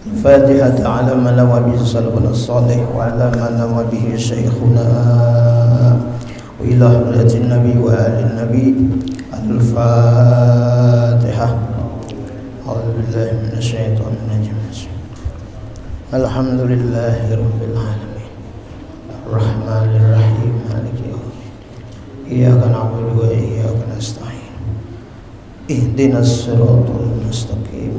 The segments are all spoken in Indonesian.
الفاتحة على ما نوى به سلفنا الصالح وعلى ما نوى به شيخنا وإلى حضرة النبي وآل النبي. الفاتحة. أعوذ بالله من الشيطان الرجيم. الحمد لله رب العالمين الرحمن الرحيم مالك يوم الدين إياك نعبد وإياك نستعين اهدنا الصراط المستقيم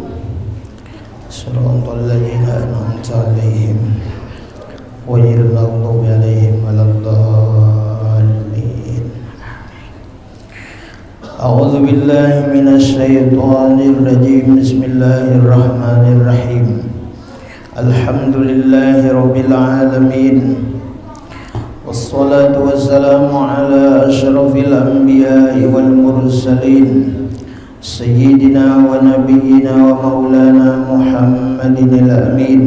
صراط الذين أنعمت عليهم غير المغضوب عليهم ولا الضالين. أعوذ بالله من الشيطان الرجيم. بسم الله الرحمن الرحيم. الحمد لله رب العالمين والصلاة والسلام على أشرف الأنبياء والمرسلين سيدنا ونبينا ومولانا محمد الأمين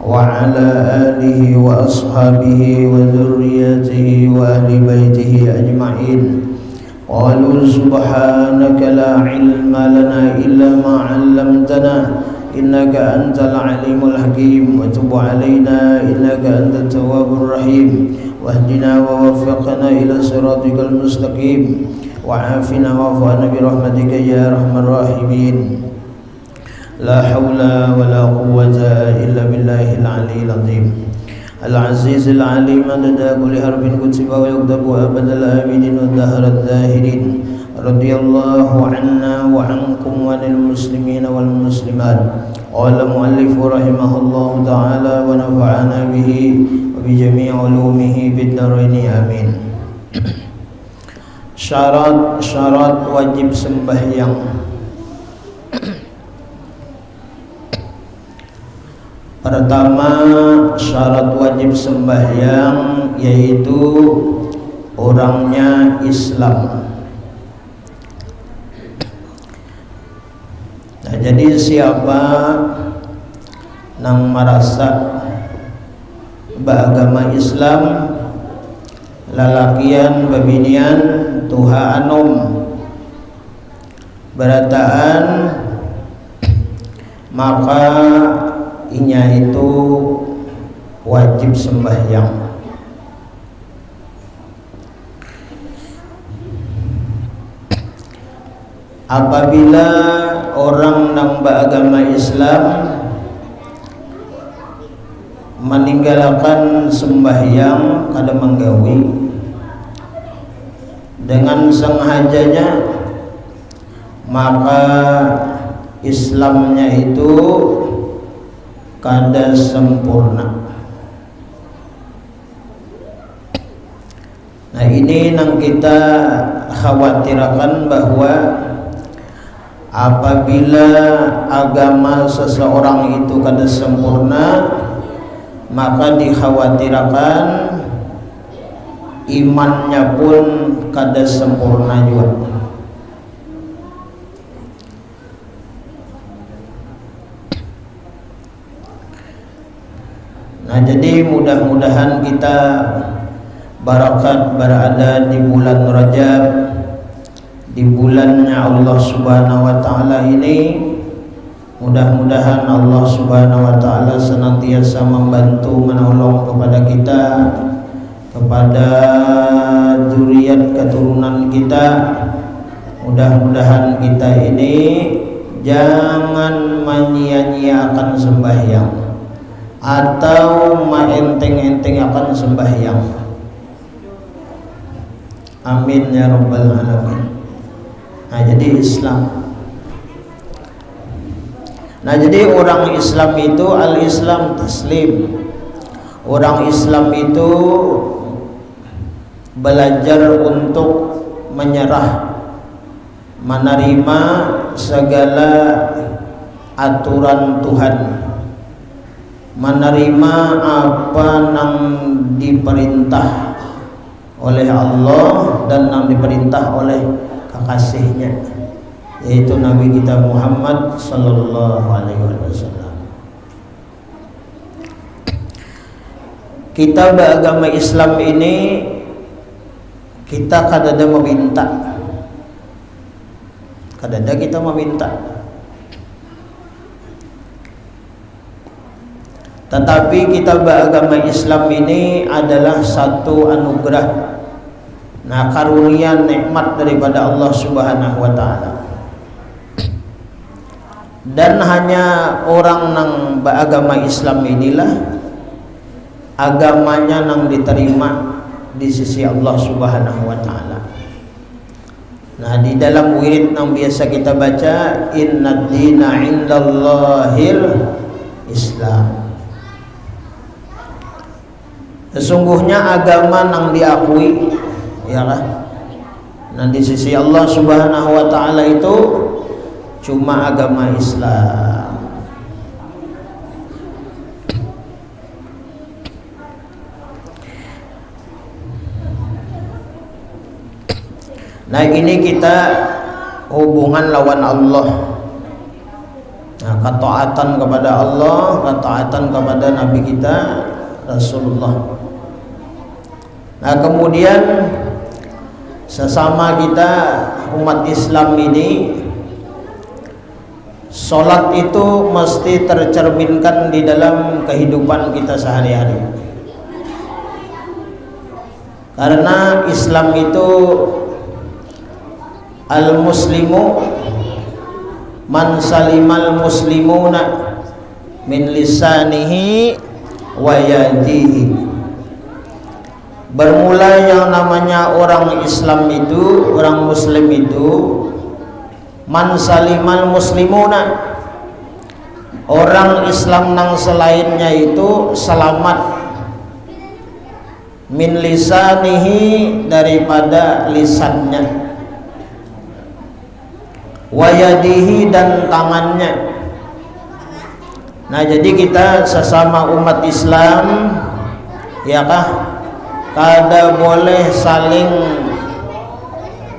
وعلى آله وأصحابه وذريته وأهل بيته أجمعين. قالوا سبحانك لا علم لنا إلا ما علمتنا إنك أنت العليم الحكيم وتب علينا إنك أنت التواب الرحيم واهدنا ووفقنا إلى صراطك المستقيم وعافنا واعف عنا برحمتك يا أرحم الراحمين. لا حول ولا قوة إلا بالله العلي العظيم العزيز العليم عدد كل حرف كتب ويكتب أبد الآبدين والدهر الداهرين. رضي الله عنا وعنكم وعن المسلمين والمسلمات. قال المؤلف رحمه الله تعالى ونفعنا به وبجميع علومه بالدارين آمين. Syarat wajib sembahyang. Pertama, syarat wajib sembahyang yaitu orangnya Islam. Nah, jadi siapa nang merasa beragama Islam, lalakian babinian tuha anom berataan, maka inya itu wajib sembahyang. Apabila orang nang beragama Islam meninggalkan sembahyang kada menggawi dengan sengajanya, maka Islamnya itu kada sempurna. Nah, ini yang kita khawatirkan bahwa apabila agama seseorang itu kada sempurna, maka dikhawatirkan imannya pun kada sempurna juga. Nah, jadi mudah-mudahan kita barakat berada di bulan Rajab, di bulannya Allah Subhanahu wa taala ini. Mudah-mudahan Allah Subhanahu wa taala senantiasa membantu menolong kepada kita, kepada zuriat keturunan kita. Mudah-mudahan kita ini jangan menyia-nyiakan sembahyang atau maenteng-enteng akan sembahyang. Amin ya rabbal alamin. Nah, jadi Islam. Nah, jadi orang Islam itu al-Islam taslim. Orang Islam itu belajar untuk menyerah, menerima segala aturan Tuhan, menerima apa yang diperintah oleh Allah dan yang diperintah oleh kekasihnya, yaitu Nabi kita Muhammad sallallahu alaihi wasallam. Kita beragama Islam ini kita kadada meminta, kadada kita meminta. Tetapi kita beragama Islam ini adalah satu anugerah, nah karunia nikmat daripada Allah Subhanahu wa taala. Dan hanya orang nang beragama Islam inilah agamanya nang diterima di sisi Allah Subhanahu wa taala. Nah, di dalam wirid yang biasa kita baca, innad dina indallahil Islam. Sesungguhnya agama yang diakui, ya kan? Nah, di sisi Allah Subhanahu wa taala itu cuma agama Islam. Nah, ini kita hubungan lawan Allah. Nah, ketaatan kepada Allah, ketaatan kepada Nabi kita Rasulullah. Nah, kemudian sesama kita umat Islam ini, sholat itu mesti tercerminkan di dalam kehidupan kita sehari-hari. Karena Islam itu al-muslimu man salimal muslimuna min lisanihi wa yadihi. Bermula yang namanya orang Islam itu, orang muslim itu, man salimal muslimuna, orang Islam nang selainnya itu selamat, min lisanihi, daripada lisannya, wa yadihi, dan tangannya. Nah, jadi kita sesama umat Islam, ya kah, kada boleh saling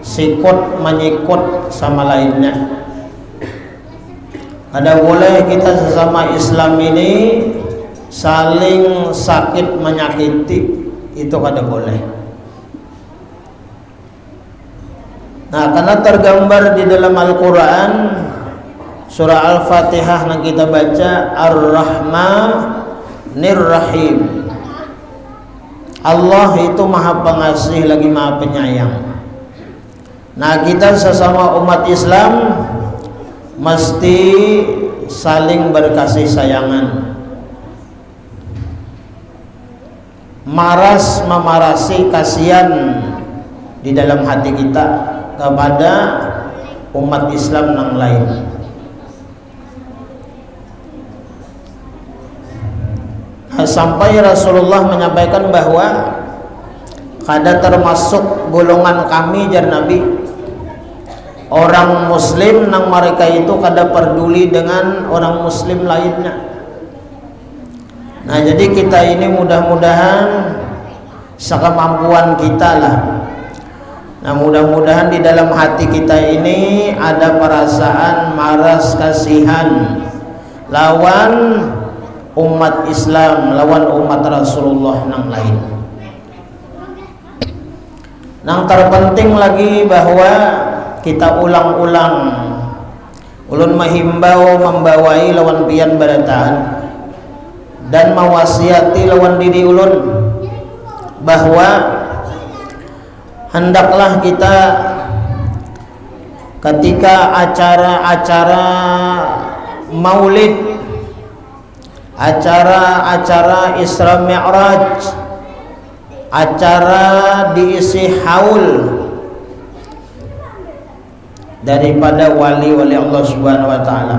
sikut menyikut sama lainnya. Kada boleh kita sesama Islam ini saling sakit menyakiti, itu kada boleh. Nah, karena tergambar di dalam Al-Quran surah Al-Fatihah yang kita baca, Ar-Rahmanir Rahim. Allah itu maha pengasih lagi maha penyayang. Nah, kita sesama umat Islam mesti saling berkasih sayangan, maras memarasi kasihan di dalam hati kita kepada umat Islam yang lain. Sampai Rasulullah menyampaikan bahwa kada termasuk golongan kami, jar Nabi, orang muslim nang mereka itu kada peduli dengan orang muslim lainnya. Nah, jadi kita ini mudah-mudahan sekemampuan kita lah. Nah, mudah-mudahan di dalam hati kita ini ada perasaan maras kasihan lawan umat Islam, lawan umat Rasulullah yang lain. Yang terpenting lagi bahwa kita ulang-ulang ulun mahimbau membawai lawan pian barataan dan mawasiati lawan diri ulun bahwa hendaklah kita ketika acara-acara maulid, acara-acara Isra Mi'raj, acara diisi haul daripada wali-wali Allah Subhanahu wa taala.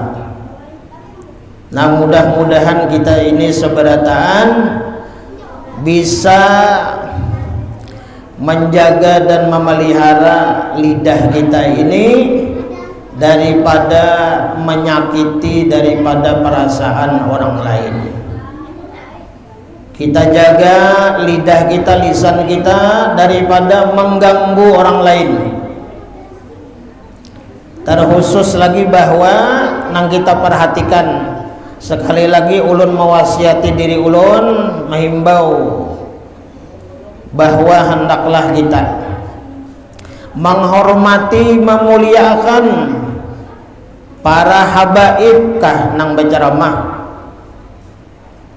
Nah, mudah-mudahan kita ini seberataan bisa menjaga dan memelihara lidah kita ini daripada menyakiti daripada perasaan orang lain. Kita jaga lidah kita, lisan kita daripada mengganggu orang lain. Terkhusus lagi bahwa nang kita perhatikan, sekali lagi ulun mewasiati diri ulun, menghimbau bahwa hendaklah kita menghormati, memuliakan para habaib kah nang berceramah,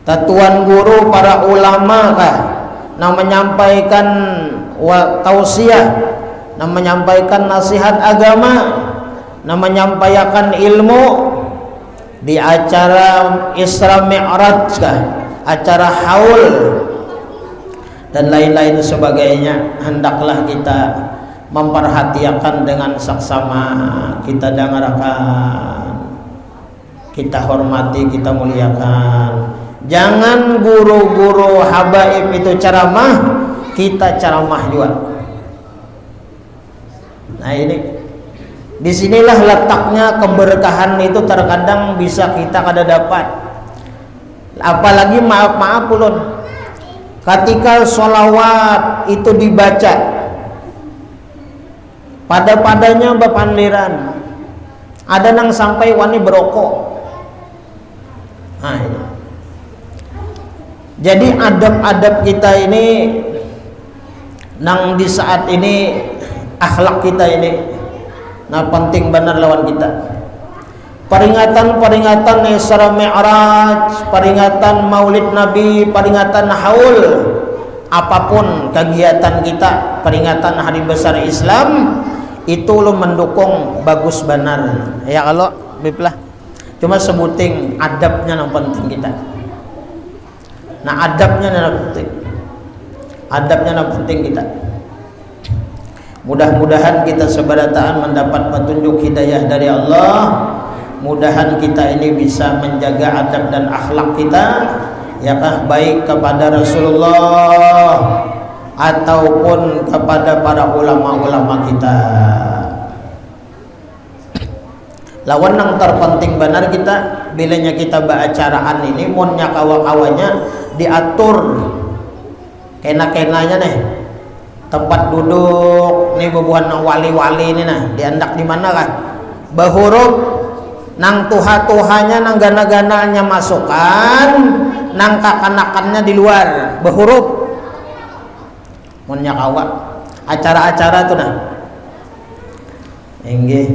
tatuan guru para ulama kah na menyampaikan tausiah, na menyampaikan nasihat agama, na menyampaikan ilmu di acara Isra Mi'raj kah, acara haul dan lain-lain sebagainya. Hendaklah kita memperhatikan dengan saksama, kita dengarkan, kita hormati, kita muliakan. Jangan guru-guru habaib itu ceramah, kita ceramah juga. Nah ini, disinilah letaknya keberkahan itu terkadang bisa kita kada dapat. Apalagi maaf ulun, ketika sholawat itu dibaca, pada-padanya bapandiran, ada nang sampai wani berokok. Nah ini. Jadi adab-adab kita ini nang di saat ini, akhlak kita ini nah penting benar lawan kita. Peringatan-peringatan Isra Mi'raj, peringatan Maulid Nabi, peringatan haul, apapun kegiatan kita, peringatan hari besar Islam itu lo mendukung bagus benar. Ya kalau biplah cuma sebuting adabnya yang penting kita. Nah adabnya yang penting, adabnya yang penting kita. Mudah-mudahan kita seberataan mendapat petunjuk hidayah dari Allah. Mudahan kita ini bisa menjaga adab dan akhlak kita, yakah baik kepada Rasulullah ataupun kepada para ulama-ulama kita. Lawan yang terpenting benar kita, bilanya kita beracaraan ini, monnya kawa-kawanya diatur kena-kenanya nih, tempat duduk nih bebuhan wali-wali ini nah, diandak di mana kan, bahuruf nang tuha-tuhanya nang gana-gananya masukkan, nang kakanakannya di luar, bahuruf monnya kawa acara-acara tuh nah. Enggih.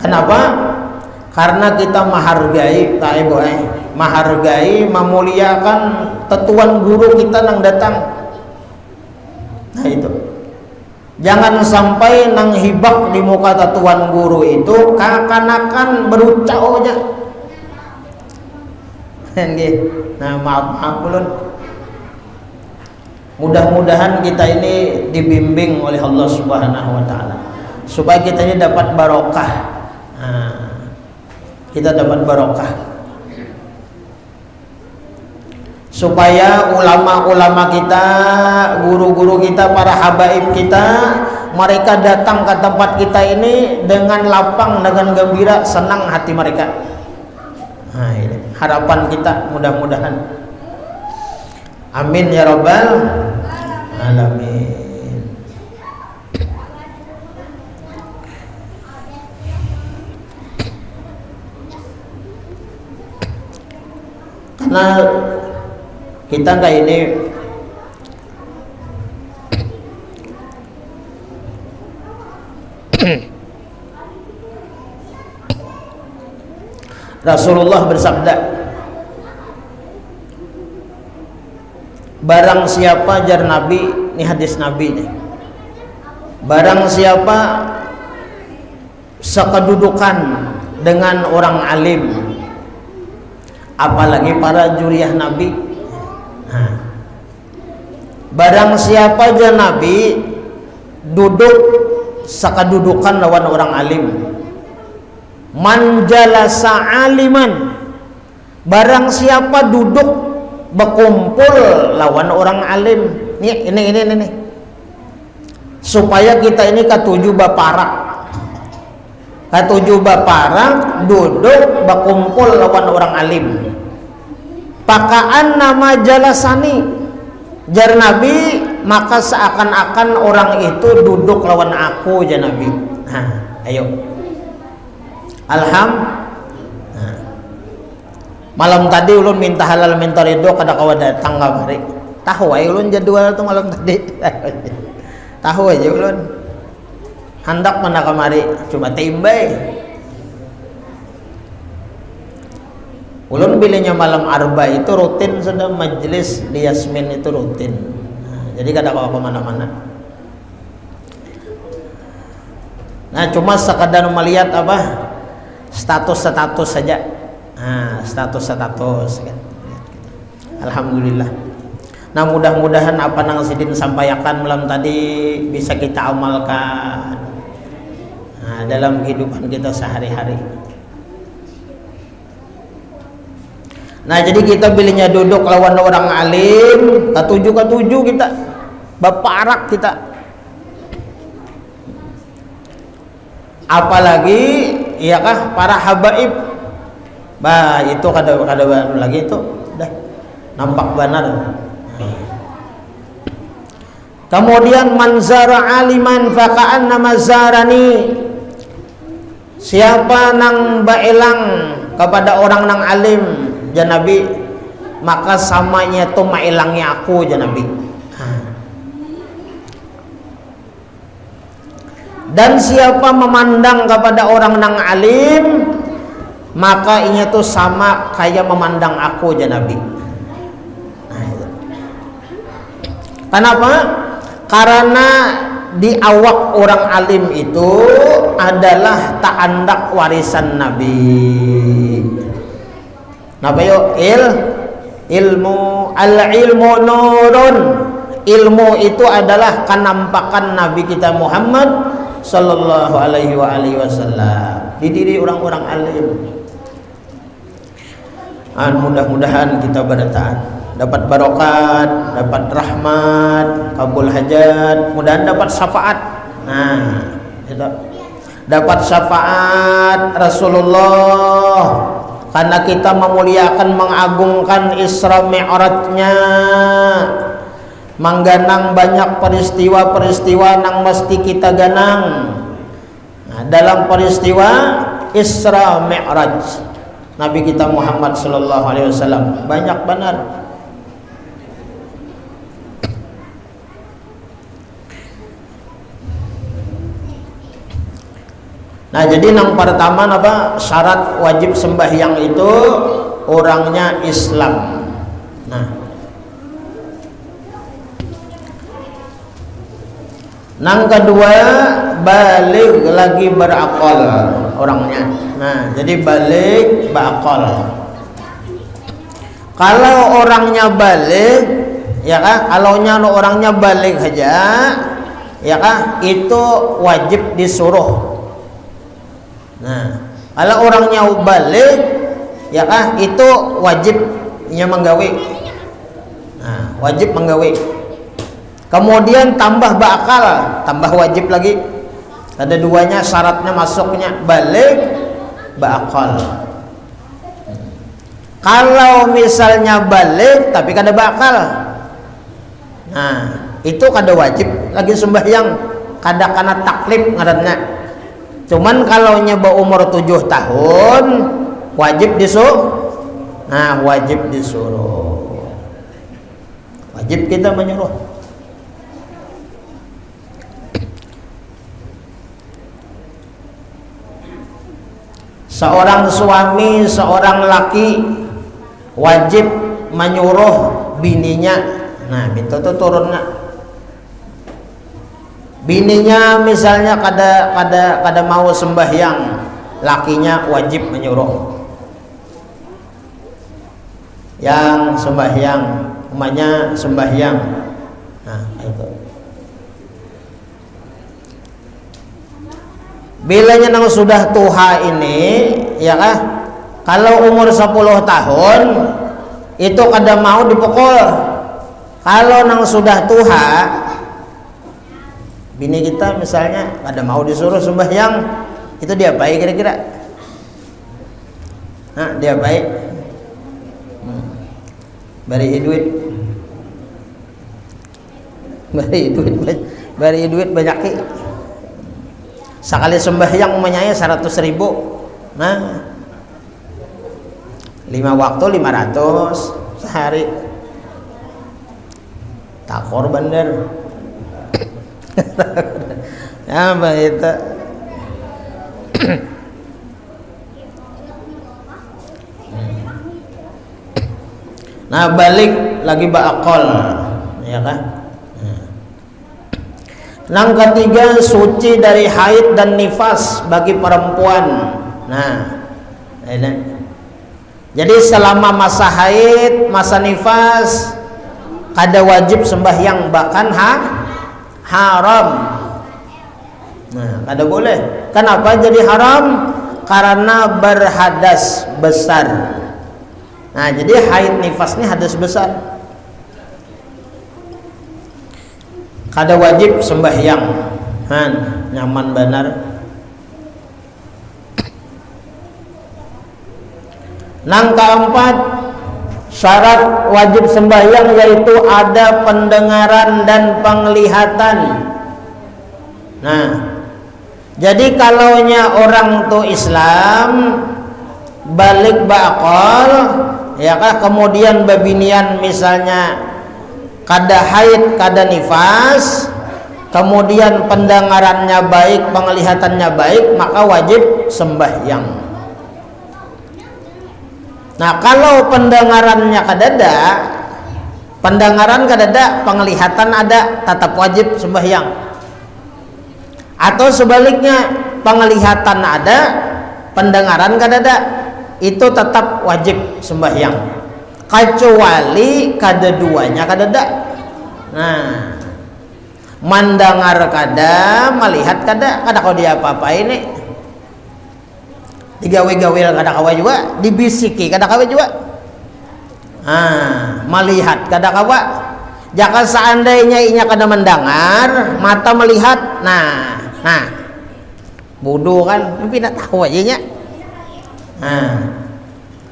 Kenapa? Karena kita menghargai, menghargai, memuliakan tetuan guru kita nang datang. Nah itu. Jangan sampai nang hibak di muka tetuan guru itu kakanakan berucap aja. Nah maaf ulun. Mudah-mudahan kita ini dibimbing oleh Allah Subhanahu wa taala supaya kita ini dapat barokah. Nah, kita dapat barokah supaya ulama-ulama kita, guru-guru kita, para habaib kita, mereka datang ke tempat kita ini dengan lapang, dengan gembira, senang hati mereka. Nah, ini harapan kita, mudah-mudahan. Amin ya rabbal alamin. Karena kita kayak ini Rasulullah bersabda, barang siapa, jar Nabi, ini hadis Nabi nih, barang siapa sekedudukan dengan orang alim, apalagi para juriyah Nabi. Nah, barang siapa aja Nabi duduk sekedudukan lawan orang alim, man jalasa aliman, barang siapa duduk berkumpul lawan orang alim. Ini supaya kita ini ketujuh baparak, duduk berkumpul lawan orang alim. Pakaan nama jalasani, jar Nabi, maka seakan-akan orang itu duduk lawan aku, jar Nabi. Nah, ayo. Nah. Malam tadi ulun minta halal minta ridho kada kawa datang kabari. Tahu aja ulun jadwal tuh malam tadi. Tahu aja ulun. Hendak mana kamari cuma timbai. Ulun bilanya malam arba itu rutin sudah majelis di Yasmin itu rutin. Nah, jadi kada kau kemana-mana. Nah cuma sekadar melihat apa status saja. Nah, status kan. Alhamdulillah. Nah mudah-mudahan apa yang Sidin sampaikan malam tadi bisa kita amalkan dalam kehidupan kita sehari-hari. Nah jadi kita bilinya duduk lawan orang alim, katuju kita, baparak kita. Apalagi ya kah para habaib, bah itu kada baru lagi itu, dah nampak benar. Kemudian manzara aliman faka'anna mazarani. Siapa nang baelang kepada orang nang alim janabi, maka samanya tu mailangnya aku janabi. Dan siapa memandang kepada orang nang alim, maka inya tu sama kayak memandang aku janabi. Kenapa? Karena di awak orang alim itu adalah ta'andak warisan Nabi. Napa yo? Ilmu al-ilmu nurun. Ilmu itu adalah kenampakan Nabi kita Muhammad sallallahu alaihi wasallam di diri orang-orang alim. Mudah-mudahan kita bertahan, dapat barokat, dapat rahmat, kabul hajat, mudahan dapat syafaat. Nah, itu. Dapat syafaat Rasulullah karena kita memuliakan, mengagungkan Isra Mi'rajnya, mengganang banyak peristiwa-peristiwa yang mesti kita ganang. Nah, dalam peristiwa Isra Mi'raj Nabi kita Muhammad sallallahu alaihi wasallam banyak benar. Nah jadi yang pertama apa syarat wajib sembahyang itu orangnya Islam. Nah yang kedua balik lagi berakal orangnya. Nah jadi balik berakal. Kalau orangnya balik ya kan, kalaunya orangnya balik aja ya kan, itu wajib disuruh. Nah, kalau orangnya balik, ya kah, itu wajibnya menggawe. Nah, wajib menggawe. Kemudian tambah bakal, tambah wajib lagi. Ada duanya syaratnya masuknya balik, bakal. Kalau misalnya balik tapi kada bakal, nah itu kada wajib lagi sembahyang, kada kana taklif ngaranna. Cuman kalau nyoba umur 7 tahun wajib disuruh. Nah wajib disuruh, wajib kita menyuruh. Seorang suami, seorang laki wajib menyuruh bininya. Nah itu tuh turunnya. Bininya misalnya kada mau sembahyang, lakinya wajib menyuruh. Yang sembahyang, umpamanya sembahyang. Nah, itu. Bilanya nang sudah tuha ini, ya kah? Kalau umur 10 tahun itu kada mau dipukul. Kalau nang sudah tuha, bini kita misalnya ada mau disuruh sembahyang, itu dia baik kira-kira. Nah, dia baik. Bari duit banyak ki. Sekali sembahyang umumnya 100.000. Nah, 5 waktu 500 sehari. Takor bener. Apa itu? Nah balik lagi ba'aqol, ya kan? Yang ketiga, suci dari haid dan nifas bagi perempuan. Nah, ini. Jadi selama masa haid, masa nifas, kada wajib sembahyang, bahkan haram. Nah, kada boleh. Kenapa jadi haram? Karena berhadas besar. Nah, jadi haid nifas ini hadas besar. Kada wajib sembahyang. Nyaman benar. Nang keempat, syarat wajib sembahyang yaitu ada pendengaran dan penglihatan. Nah, jadi kalaunya orang tuh Islam balik ba'aqal, ya kah, kemudian babinian misalnya kada haid, kada nifas, kemudian pendengarannya baik, penglihatannya baik, maka wajib sembahyang. Nah, kalau pendengarannya kadada, pendengaran kadada, penglihatan ada, tetap wajib sembahyang. Atau sebaliknya, penglihatan ada, pendengaran kadada, itu tetap wajib sembahyang. Kecuali kada duanya kadada. Nah, mendengar kada, melihat kada, kada kau dia apa-apain nih. Digawe-gawe kada kawa juga, dibisiki kada kawa juga. Melihat kada kawa. Jika seandainya inya kada mendengar, mata melihat, nah, bodoh kan, mungkin tak tahu aja nya.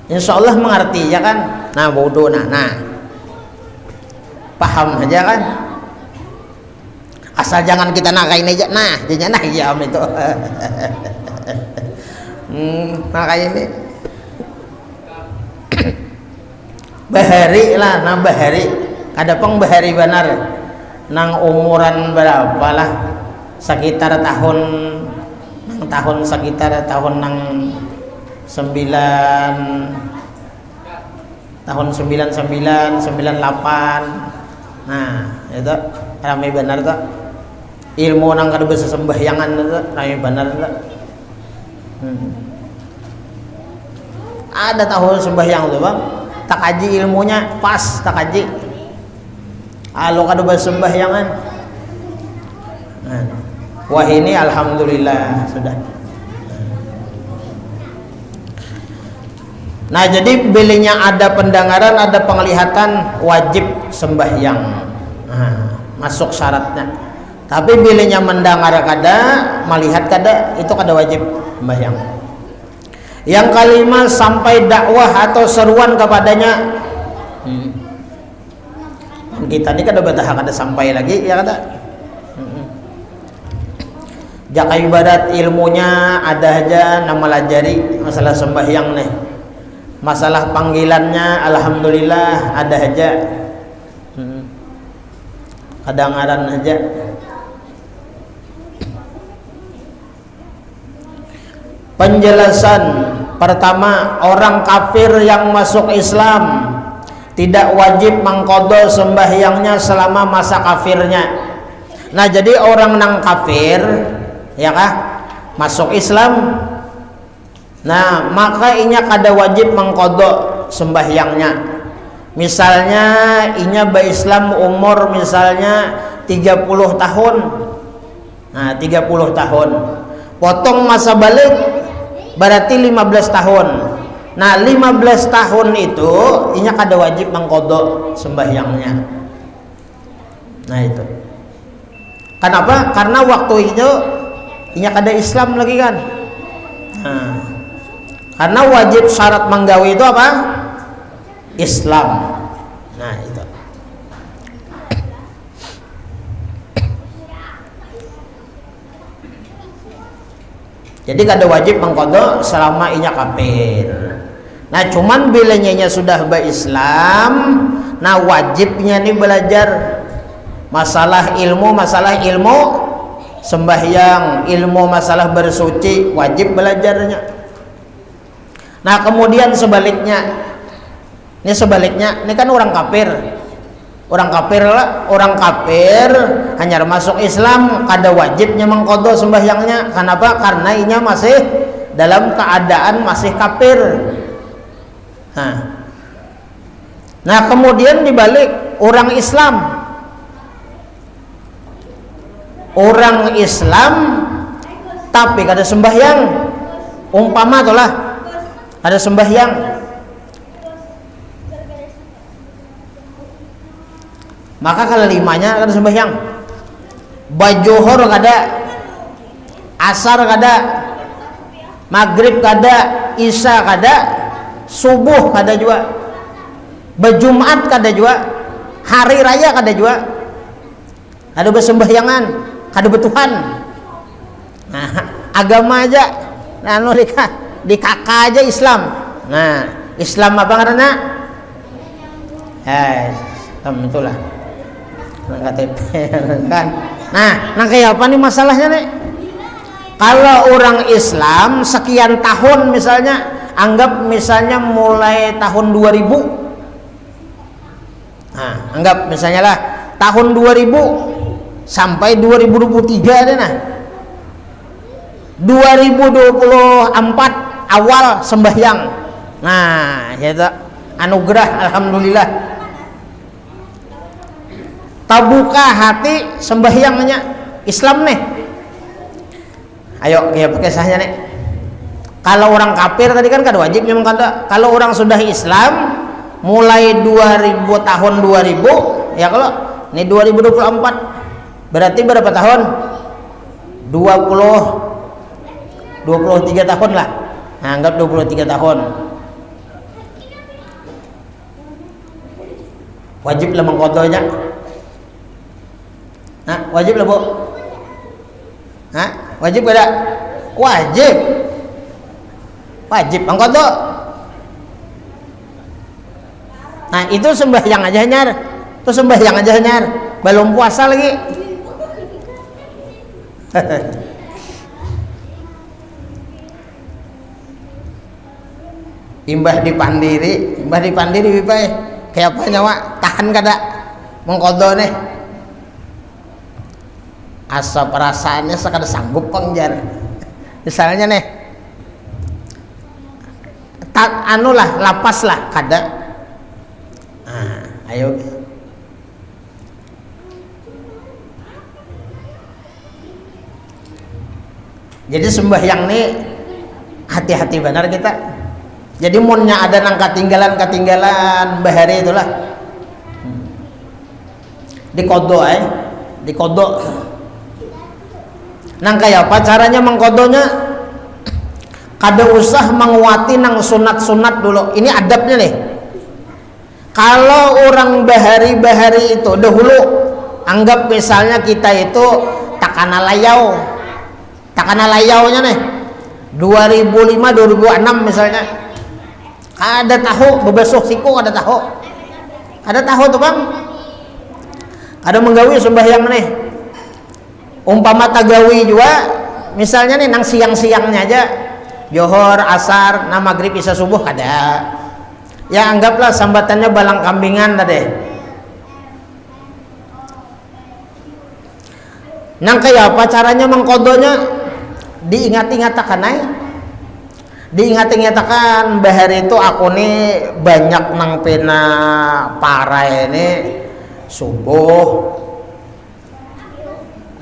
Insya Allah mengerti ya kan. Nah bodoh, nah paham aja kan. Asal jangan kita nakain aja. Nah jadinya nah ya om itu. Nakain ini bahari lah, nah bahari kadapang bahari benar nang umuran berapa lah, sekitar tahun sekitar tahun nang 99, 98. Nah itu ramai benar tuh ilmu nang kada bisa sembahyangan tuh ramai benar tuh. Ada tahun sembahyang tuh bang, tak kaji ilmunya pas, tak kaji kalau kada bisa sembahyangan. Wah ini alhamdulillah sudah. Nah jadi bilinya ada pendengaran, ada penglihatan, wajib sembahyang. Masuk syaratnya. Tapi bilinya mendengar kada, melihat kada, itu kada wajib sembahyang. Yang kelima, sampai dakwah atau seruan kepadanya. Kita ini kada betah kada sampai lagi ya kada. Jaka ibadat ilmunya ada aja nama lajari masalah sembahyang nih. Masalah panggilannya alhamdulillah ada aja. Kadang-kadang aja. Penjelasan pertama, orang kafir yang masuk Islam tidak wajib mengqadha sembahyangnya selama masa kafirnya. Nah jadi orang nang kafir ya kah masuk Islam, nah maka inya kada wajib mengqadha sembahyangnya. Misalnya inya berislam umur misalnya 30 tahun. Nah 30 tahun potong masa balik berarti 15 tahun. Nah 15 tahun itu inya kada wajib mengqadha sembahyangnya. Nah itu kenapa? Karena waktu itu inya kada Islam lagi kan. Nah, karena wajib syarat menggawe itu apa? Islam. Nah itu. Jadi kada wajib mengqadha selama inya kafir. Nah cuman bilanya sudah berislam, nah wajibnya nih belajar masalah ilmu sembahyang, ilmu masalah bersuci, wajib belajarnya. Nah kemudian sebaliknya Ini sebaliknya, ini kan orang kafir. Orang kafir hanya masuk Islam kada wajibnya mengqadha sembahyangnya. Kenapa? Karena inya masih dalam keadaan masih kafir. Nah, kemudian dibalik orang Islam tapi kada sembahyang, umpama itulah ada sembahyang, maka kalau limanya kada sembahyang, bajuhur kada, asar kada, maghrib kada, isya kada, subuh kada juga, berjumat kada juga, hari raya kada juga, ada bersembahyangan, kada betuhan. Nah, agama aja, di kakak aja Islam. Nah, Islam apa karena? Itulah. KTP kan. Nah kayak apa nih masalahnya nih? Kalau orang Islam sekian tahun misalnya, anggap misalnya mulai tahun 2000. Nah, anggap misalnya lah tahun 2000 sampai 2023 deh nah. 2024 awal sembahyang. Nah, itu anugerah alhamdulillah. Tabuka hati sembahyangnya Islam nih. Ayo ya pakai sahnya nih. Kalau orang kafir tadi kan kada wajib memang kada. Kalau orang sudah Islam mulai 2000 tahun 2000 ya, kalau ini 2024 berarti berapa tahun? 23 tahun lah. Nah, anggap 23 tahun. Wajib lah mengqadhanya. Nah, wajib lah, Bu. Hah? Wajib kada? Wajib. Wajib mengqadha. Nah, itu sembahyang aja nyar. Itu sembahyang aja nyar. Belum puasa lagi. Imbah dipandiri pipai kayak apa nyawa tahan kada mengqadha nih. Asa perasaannya sekada sanggup pengjar. Misalnya nih tak anulah lapas lah kada. Nah, ayo. Jadi sembahyang nih hati-hati benar kita. Jadi munnya ada nang ketinggalan bahari itulah dikodok. Nang kayak apa caranya mengqadhanya? Kada usah menguati nang sunat-sunat dulu. Ini adabnya nih. Kalau orang bahari itu dahulu, anggap misalnya kita itu takana layaunya nih 2005 2006 misalnya. Ada tahu bebesuh siku, ada tahu tuh bang, ada menggawi sembahyang nih, umpama tagawi juga misalnya nih nang siang-siangnya aja, johor, asar, nah maghrib, isya, subuh kada ya, anggaplah sambatannya balang kambingan tadi. Nang kayak apa caranya mengqadhanya? Diingat-ingatakan bahari itu aku nih banyak nang pena para ini subuh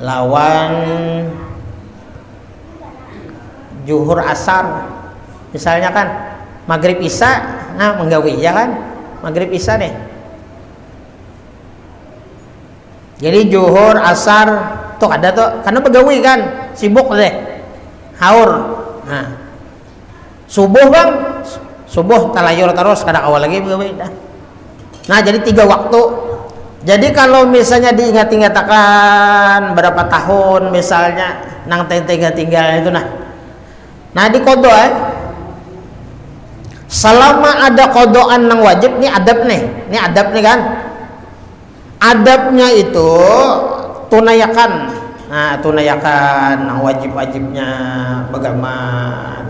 lawan juhur asar misalnya kan, maghrib isya nah menggawi ya kan, maghrib isya nih. Jadi juhur asar tuh ada tuh karena pegawi kan sibuk deh haur. Nah subuh bang, subuh talayur terus kadang awal lagi pegawi dah. Nah jadi 3 waktu. Jadi kalau misalnya diingat-ingatakan berapa tahun misalnya nang tinggal itu nah diqadha selama ada qadhaan nang wajib nih adab nih kan. Adabnya itu tunayakan. Nah, tunayakan nang wajib-wajibnya bagaimana.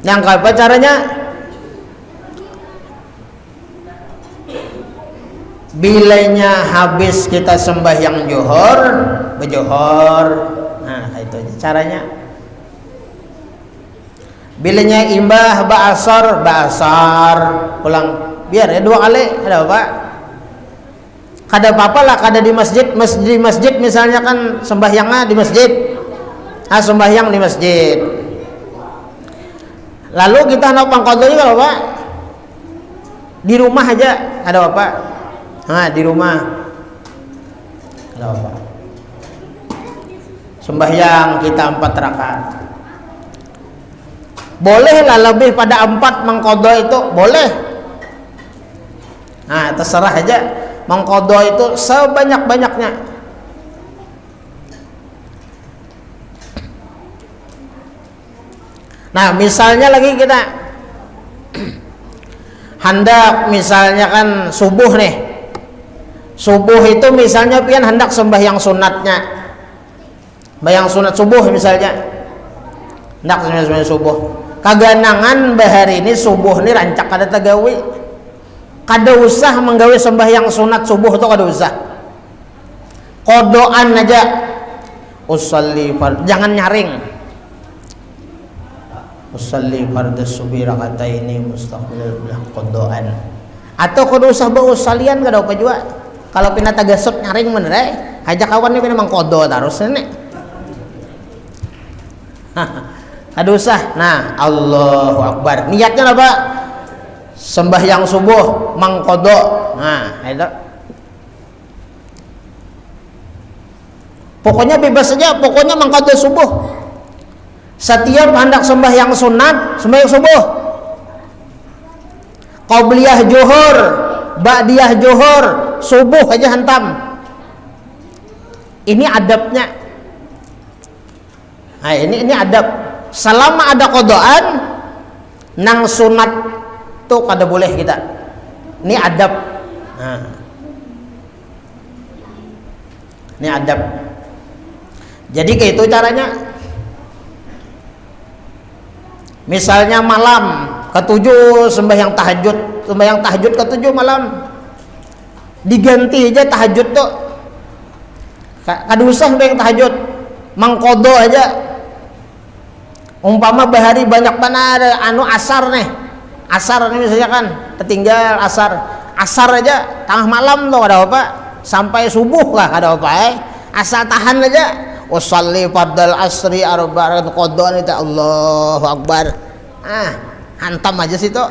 Yang apa caranya? Bilanya habis kita sembahyang johor, berjohor. Nah, itu aja caranya. Bilanya imbah ba'asar, ba'asar, pulang. Biar ya 2 kali, ada apa? Kada apa-apa lah, kada di masjid misalnya kan sembahyangnya di masjid. Sembahyang di masjid. Lalu kita hendak mengqadha juga apa? Di rumah aja, ada apa? Di rumah. Ada apa? Sembahyang kita 4 rakaat. Bolehlah lebih pada 4 mengqadha itu, boleh. Terserah aja. Mengqadha itu sebanyak-banyaknya. Nah, misalnya lagi kita hendak misalnya kan subuh nih. Subuh itu misalnya pian hendak sembahyang sunatnya. Sembahyang sunat subuh misalnya. Hendak sembahyang subuh. Kaganangan bahari ini subuh ini rancak kada tagawi. Kada usah menggawe sembahyang sunat subuh itu kada usah. Qadaan aja. Usolli jangan nyaring. Usolli fardhu subhi rakataini mustaqbil qadaan. Atau kada usah bawa salian kada apa juga. Kalau pina tagasut nyaring bener ajak kawan ni pina mangqadha terus nek. Kada usah. Nah, Allahu Akbar. Niatnya apa? Sembahyang subuh mangqadha. Nah, itu. Pokoknya bebas saja, pokoknya mangqadha subuh. Setiap hendak sembahyang sunat, sembahyang subuh. Qabliyah zuhur, ba'diyah zuhur, subuh aja hantam. Ini adabnya. Nah, ini adab. Selama ada qadaan nang sunat tuh kada boleh kita. Ini adab. Nah. Ini adab. Jadi kayak itu caranya. Misalnya malam ke-7 sembahyang tahajud ke-7 malam. Diganti aja tahajud tuh. Kada usah sembahyang tahajud. Mangqadha aja. Umpama bahari banyak mana asar nih. Asar ini misalnya kan tertinggal asar aja tengah malam tuh ada apa sampai subuh lah ada apa asal tahan aja usolli fardal asri arba'at qadhan itu Allahu Akbar hantam aja situ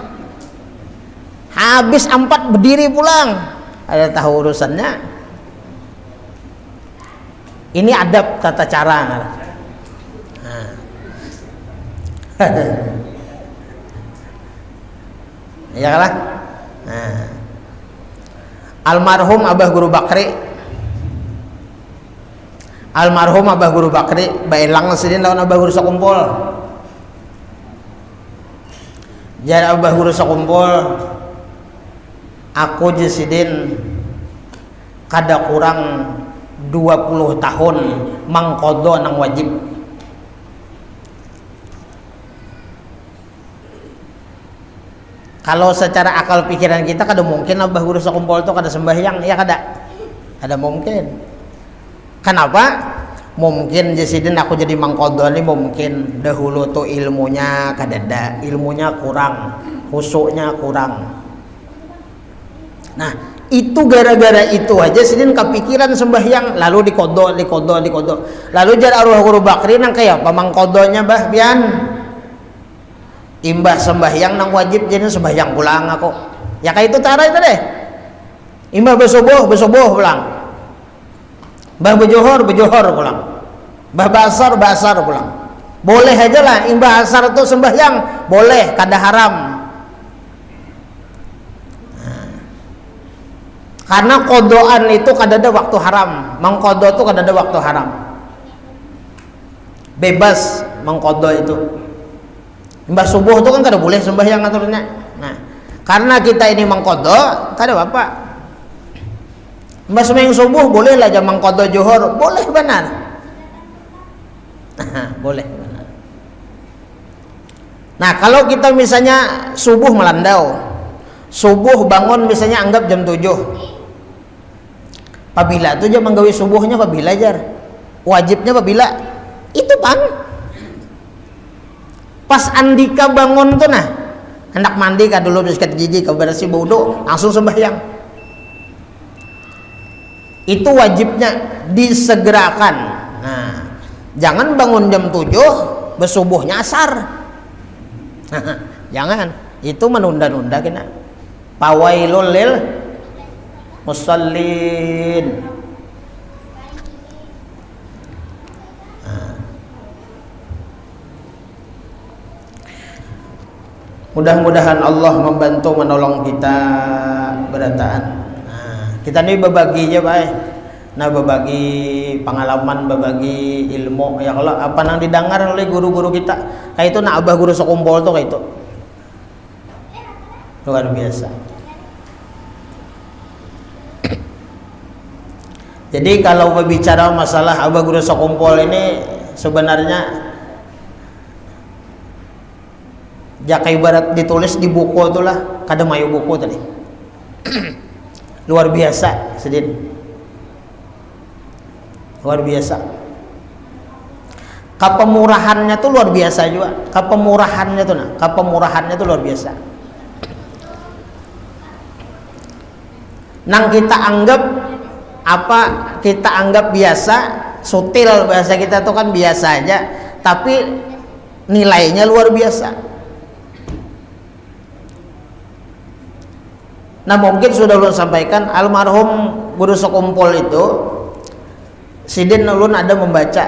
habis 4 berdiri pulang ada tahu urusannya ini adab tata cara ya lah. Nah. Almarhum Abah Guru Bakri bailang sidin lawan Abah Guru sakumpul. Jar Abah Guru sakumpul aku jesidin kada kurang 20 tahun mangqadha nang wajib. Kalau secara akal pikiran kita kada mungkin Abah Guru sakumpul itu kada sembahyang, ya kada mungkin. Kenapa? Mungkin jesidin aku jadi mangqadha ni mungkin dahulu tuh ilmunya kadada, ilmunya kurang, khusuknya kurang. Nah, itu gara-gara itu aja sidin kepikiran sembahyang lalu diqadha. Lalu jar arwah Guru Bakri nang kaya pamangqadhanya bah pian imbah sembahyang nang wajib jadi sembahyang pulang aku ya kayak itu cara itu deh imbah bersubuh pulang bah berjohor pulang bah basar pulang boleh aja lah imbah asar itu sembahyang boleh kada haram karena qadaan itu kada ada waktu haram mangqadha itu kada ada waktu haram bebas mangqadha itu Mbah subuh itu kan kada boleh sembahyang aturnya. Nah, karena kita ini mangqadha, kada apa. Mbah sembahyang subuh boleh lah jam mangqadha zuhur, boleh benar. Boleh benar. Nah, kalau kita misalnya subuh melandau, subuh bangun misalnya anggap jam 7. Pabila itu jam menggawi subuhnya pabila jar. Wajibnya pabila? Itu pan. Pas andika bangun tuh nah, hendak mandi kah dulu biskat gigi kah bersih wudu, langsung sembahyang. Itu wajibnya disegerakan. Nah, jangan bangun jam 7 bersubuhnya asar. Jangan, itu menunda-nunda kena. Fawailul lil musallin. Mudah-mudahan Allah membantu menolong kita berataan. Kita ini berbagi aja baik. Nah, berbagi pengalaman, berbagi ilmu. Ya kalau apa nang didengar oleh guru-guru kita, kayak itu nak abah guru sekumpul tuh kayak itu. Luar biasa. Jadi kalau berbicara masalah abah guru sekumpul ini sebenarnya jaka ibarat ditulis di buku itulah kada mayu buku tadi. Luar biasa sedih. Luar biasa. Kepemurahannya tuh luar biasa juga. Kepemurahannya tuh nah, kepemurahannya tuh luar biasa. Nang kita anggap apa, kita anggap biasa, sutil bahasa kita tuh kan biasa aja, tapi nilainya luar biasa. Nah, mungkin sudah ulun sampaikan, almarhum guru sekumpul itu Sidin ulun ada membaca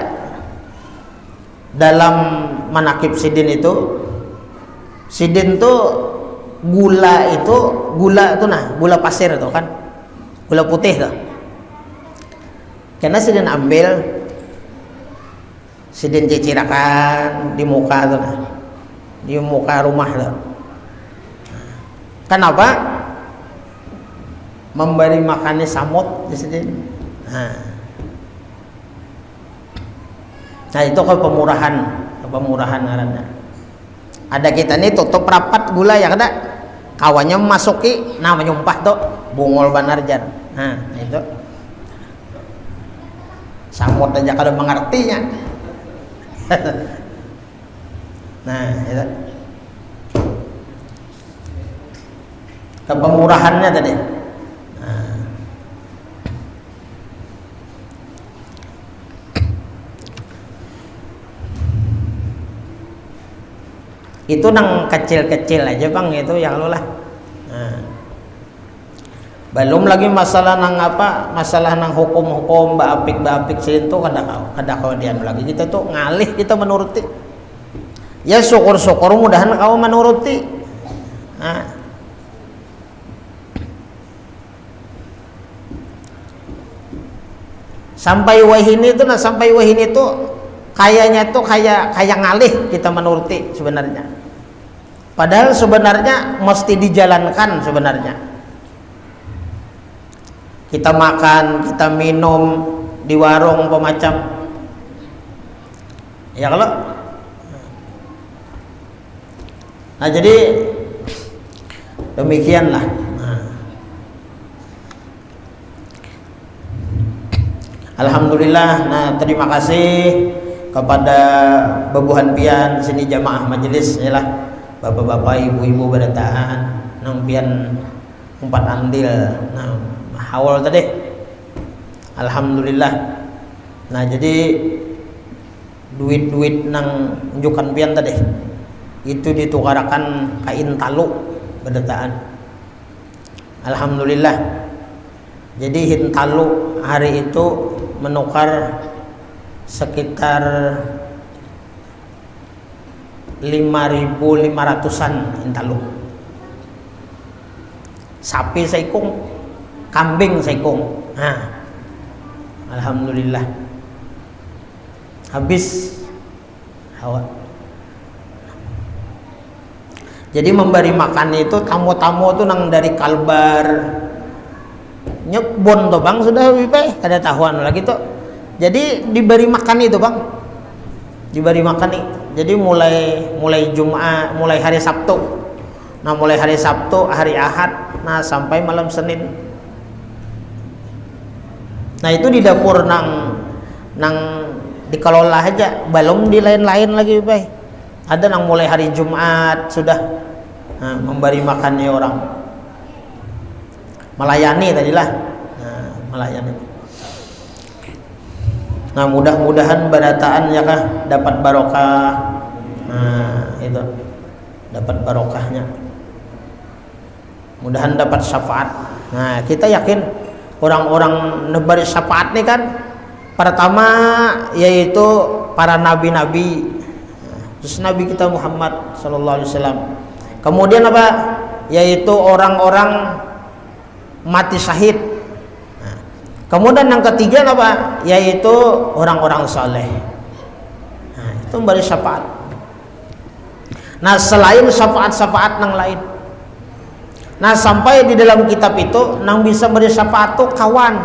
dalam manakib Sidin itu. Sidin tuh gula tuh nah, gula pasir tuh kan, gula putih tuh. Karena Sidin ambil, Sidin cicirakan di muka tuh nah, di muka rumah tuh. Kenapa? Memberi makannya samut di sini. Nah, itu kepemurahan ngarannya. Ada kita nih tutup rapat gula ya kada, kawannya memasuki, nah menyumpah tuh bungol banarjan. Nah, itu samut aja kada mengertinya. Nah, itu kepemurahannya tadi. Itu nang kecil-kecil aja bang, itu ya lo lah. Nah, belum lagi masalah nang apa, masalah nang hukum-hukum baapik sih itu kada kawadian lagi. Kita tuh ngalih, kita menuruti. Ya syukur-syukur mudahan kau menuruti. Nah, sampai wahini tuh kayaknya tuh kayak ngalih kita menuruti sebenarnya. Padahal sebenarnya mesti dijalankan sebenarnya. Kita makan, kita minum di warung pemacam. Ya kalau. Nah, jadi demikianlah. Alhamdulillah. Nah, terima kasih kepada bebuhan pian sini jamaah majelis yalah bapak-bapak ibu-ibu berataan nang pian umpat andil nah hawal tadi. Alhamdulillah. Nah, jadi duit-duit nang unjukan pian tadi itu ditukarakan kain talu berataan. Alhamdulillah. Jadi hintalu hari itu menukar sekitar 5.500-an hintalu. Sapi saikung, kambing saikung. Nah, alhamdulillah. Habis hawa. Jadi memberi makan itu tamu-tamu tuh nang dari Kalbar nyebon tuh bang sudah wipe kada tahuan lagi tuh. Jadi diberi makan itu bang, diberi makan nih jadi mulai Jumat, mulai hari Sabtu. Nah, mulai hari Sabtu, hari Ahad, nah sampai malam Senin. Nah, itu di dapur nang dikelola aja, belum di lain-lain lagi, Bay. Ada nang mulai hari Jumat sudah memberi makannya orang. Melayani tadilah. Nah, melayani. Nah, mudah-mudahan barataan ya kah dapat barokah. Nah, itu. Dapat barokahnya. Mudahan dapat syafaat. Nah, kita yakin orang-orang nebari syafaat nih kan pertama yaitu para nabi-nabi, terus Nabi kita Muhammad sallallahu alaihi wasallam. Kemudian apa? Yaitu orang-orang mati syahid. Nah, kemudian yang ketiga apa? Yaitu orang-orang saleh. Nah, itu memberi syafaat. Nah, selain syafaat-syafaat yang lain. Nah, sampai di dalam kitab itu nang bisa beri syafaat tuh kawan.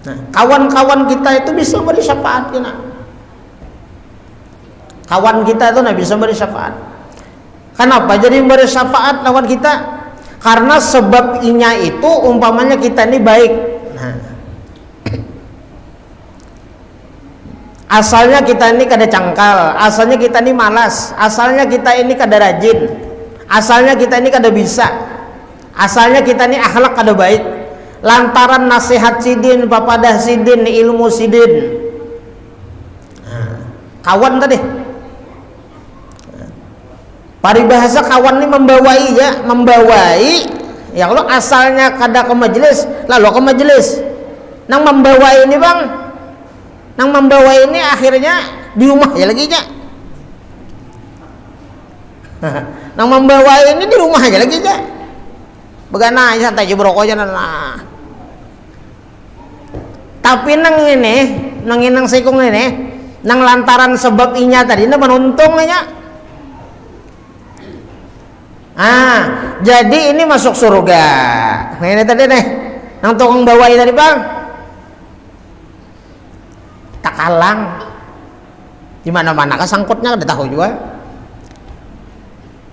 Nah, kawan-kawan kita itu bisa beri syafaat kena. Kawan kita itu bisa beri syafaat. Kenapa jadi beri syafaat lawan kita? Karena sebab inya itu umpamanya kita ini baik. Nah, asalnya kita ini kada cangkal, asalnya kita ini malas, asalnya kita ini kada rajin, asalnya kita ini kada bisa, asalnya kita ini akhlak kada baik. Lantaran nasihat sidin, papadah sidin, ilmu sidin. Nah, kawan tadi. Paribahasa kawan ini membawai ya, membawai. Ya kalau asalnya kada ke majelis, lalu ke majelis. Nang membawai ini bang, nang membawai ini akhirnya di rumah ya lagi ya. Nang membawai ini di rumah aja lagi ya. Begana santai aja berokok aja nah. Tapi nang sikung ini, nang lantaran sebab inya tadi ini menuntungnya. Jadi ini masuk surga. Nah, ini tadi nih, nang tukang bawai tadi bang, tak kalang. Di mana-mana kesangkutnya udah tahu juga.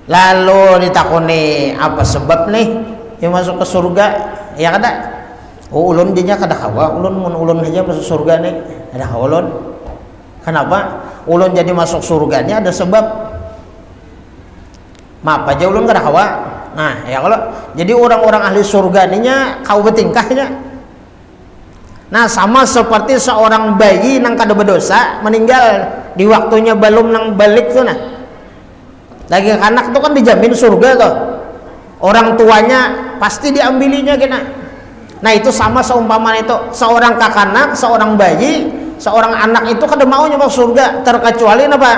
Lalu ditakuni apa sebab nih yang masuk ke surga? Ya kada. Oh, ulun dinya kada kawa, ulun aja masuk surga nih. Ada kawa ulun. Kenapa? Ulun jadi masuk surganya ada sebab. Maaf aja ulun kada kawa. Nah, ya kalau jadi orang-orang ahli surga ninya kau betingkahnya. Nah, sama seperti seorang bayi nang kada berdosa meninggal di waktunya belum nang balik tuh nah. Lagi anak tuh kan dijamin surga tuh. Orang tuanya pasti diambilinya kena. Nah, itu sama seumpama itu seorang kakanak, seorang bayi, seorang anak itu kada mau masuk surga terkecuali apa?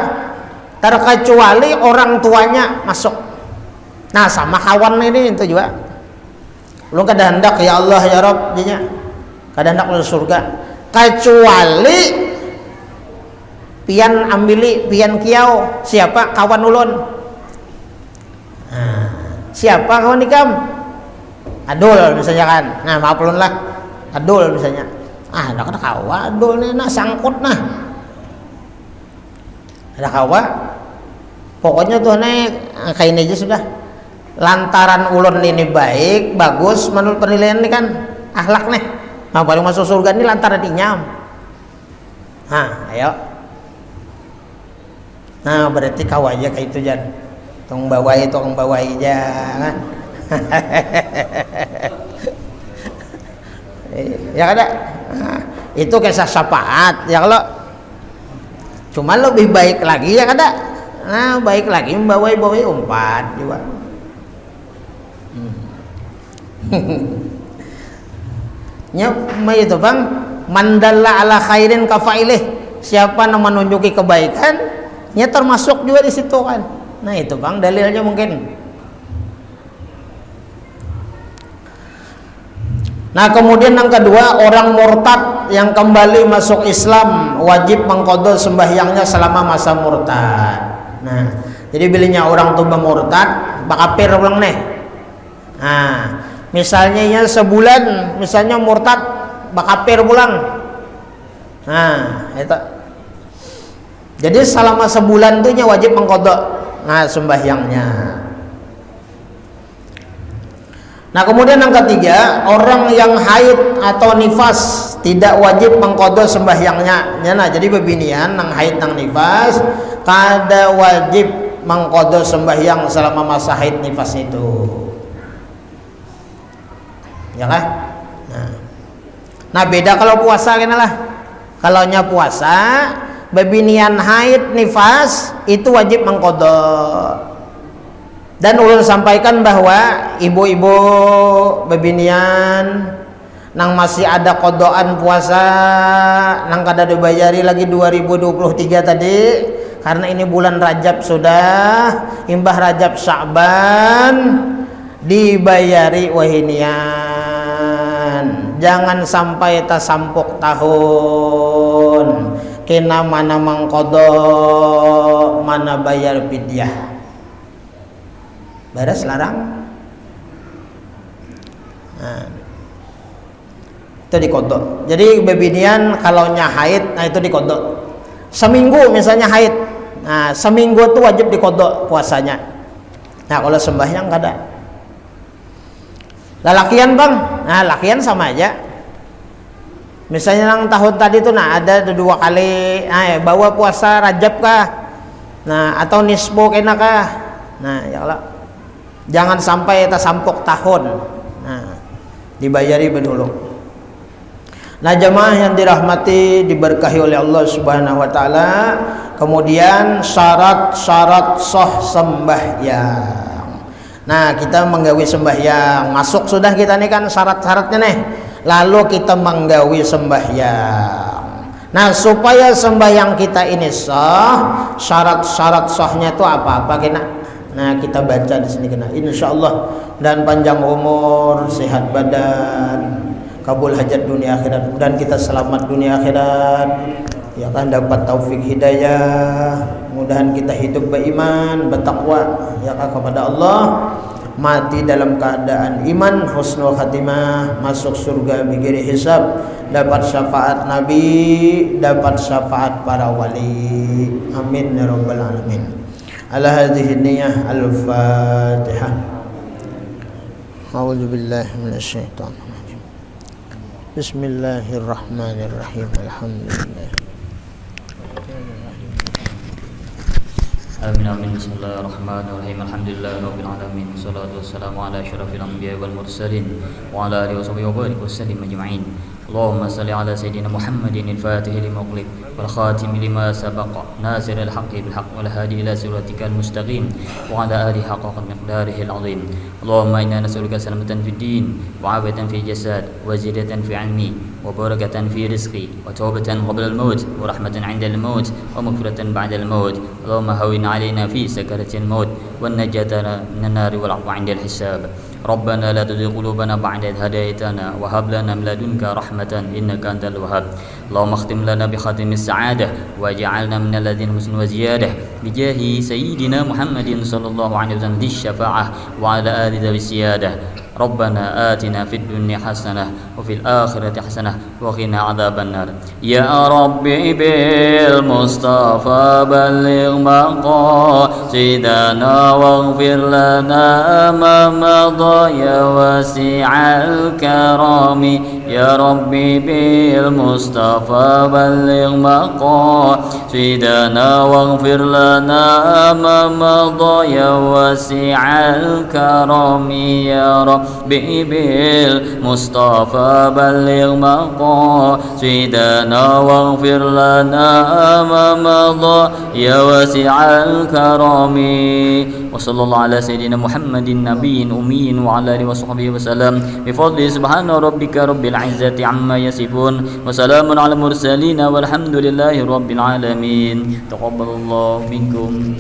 Terkecuali orang tuanya masuk. Nah, sama kawan ini itu juga. Lu kada hendak ya Allah ya Rabb dinya. Kada hendak masuk surga kecuali pian ambili, pian kiau siapa kawan ulun. Nah, siapa kawan ikam? Adul misalnya kan. Nah, maaf ulun lah. Adul misalnya. Ada kada kawa adul nih nah sangkut nah. Ada kawa. Pokoknya tuh nih kayak ini aja sudah. Lantaran ulun ini baik, bagus menurut penilaian ini kan akhlak nih. Nah, baru masuk surga ini lantaran inyam. Nah, ayo. Nah, berarti kawa aja kayak itu jan. Tong bawai aja kan. Ya kada. Nah, itu kisah syafaat ya kalau cuma lebih baik lagi ya kada. Nah, baik lagi membawai umpat juga. Nya itu bang, mandalla ala khairin kafailih. Siapa yang menunjuki kebaikan, nya termasuk juga di situ kan. Nah, itu bang dalilnya mungkin. Nah, kemudian yang kedua, orang murtad yang kembali masuk Islam wajib mengqadha sembahyangnya selama masa murtad. Nah, jadi bilinya orang tuh murtad bakapir ulang nih. Nah, misalnya ya sebulan misalnya murtad bakapir pulang. Nah, itu Jadi selama sebulan tuhnya wajib mengqadha sembahyangnya. Nah, kemudian yang ketiga, orang yang haid atau nifas tidak wajib mengqadha sembahyangnya. Nah, jadi bebinian nang haid nang nifas kada wajib mengqadha sembahyang selama masa haid nifas itu. Ya kan? Nah, beda kalau puasa kan lah. Kalau nya puasa, bebinian haid nifas itu wajib mengqadha. Dan ulun sampaikan bahwa ibu-ibu bebinian nang masih ada qadaan puasa nang kada dibayari lagi 2023 tadi, karena ini bulan Rajab sudah, imbah Rajab Sya'ban dibayari wahinian. Jangan sampai tasampuk tahun kena mana mangqadha mana bayar fidyah. Beres larang. Itu diqadha. Jadi bebinian kalau nya haid, itu diqadha. Seminggu misalnya haid, seminggu itu wajib diqadha puasanya. Nah, kalau sembahyang kada. Lalakian bang, lakian sama aja. Misalnya yang tahun tadi tuh ada 2 kali, bawa puasa Rajab kah? Atau nisbo kena kah? Ya Allah. Jangan sampai tasampuk tahun. Dibayari bedulu. Jamaah yang dirahmati, diberkahi oleh Allah Subhanahu wa taala. Kemudian syarat-syarat sah sembahyang. Kita menggawi sembahyang. Masuk sudah kita nih kan syarat-syaratnya nih. Lalu kita menggawi sembahyang. Supaya sembahyang kita ini sah, syarat-syarat sahnya itu apa-apa kena. Kita baca di sini kena. Insyaallah dan panjang umur, sehat badan, kabul hajat dunia akhirat, dan kita selamat dunia akhirat. Ya kan, dapat taufik hidayah. Mudahan kita hidup beriman, bertakwa ya kan kepada Allah, mati dalam keadaan iman, husnul khatimah, masuk surga bigiri hisab, dapat syafaat Nabi, dapat syafaat para wali. Amin ya rabbal alamin. Ala hadhihi niyyah al-Fatihah. A'udzu billahi minasyaitonir rajim. Bismillahirrahmanirrahim. Alhamdulillah. Amin. Bismillahirrahmanirrahim. Alhamdulillahirabbil alamin. Wassalatu wassalamu ala asyrafil anbiya'i wal mursalin wa ala alihi washabihi wa barik wasallim ajma'in. Allahumma salli ala sayyidina Muhammadin al-Fatih lima ughliq wal khatim lima sabaqa nasiril haqqi bil haqq wal hadi ila siratikal mustaqim wa ala alihi haqqa miqdarihi al-azim. Allahumma inna nas'aluka salamatan fid din wa 'afiyatan fil jasad wa ziyadatan fi 'ilmi wa barakatan fi rizqi wa tawbatan qabla al-maut wa rahmatan 'inda al-maut wa maghfiratan ba'da al-maut. Allahumma hawwin 'alaina fi sakaratil maut wan najata minan nar wal 'afwa 'inda al-hisab. Rabbana la tuzigh qulubana ba'da idh hadaytana wa hab lana min ladunka rahmatan innaka antal wahhab. Allahumma khtim lana bi khatimis sa'adah waj'alna minal ladzina husnul ziyadah bijahi sayyidina Muhammadin sallallahu alaihi wasallam di syafa'ah wa ala alihi wasiyadah. Rabbana atina fid dunya hasanah wa fil akhirati hasanah wa qina adzabannar. Ya Rabbi bil Mustafa balligh maqasidana waghfir lana ma madha ya wasi'al karami. Ya Rabbi bil Mustafa balligh maqasidana waghfir lana ma madha ya wasi'al karami. Ya Rabbi bil Mustafa balligh maqasidana waghfir lana ma madha ya wasi'al karami. Wa sallallahu ala sayyidina Muhammadin nabiyyin ummiyin wa ala alihi wa sahbihi wa sallam bi fadli subhana rabbika rabbil izzati amma yasifun wa salamun ala mursalin walhamdulillahi rabbil alamin. Taqabbalallahu minkum.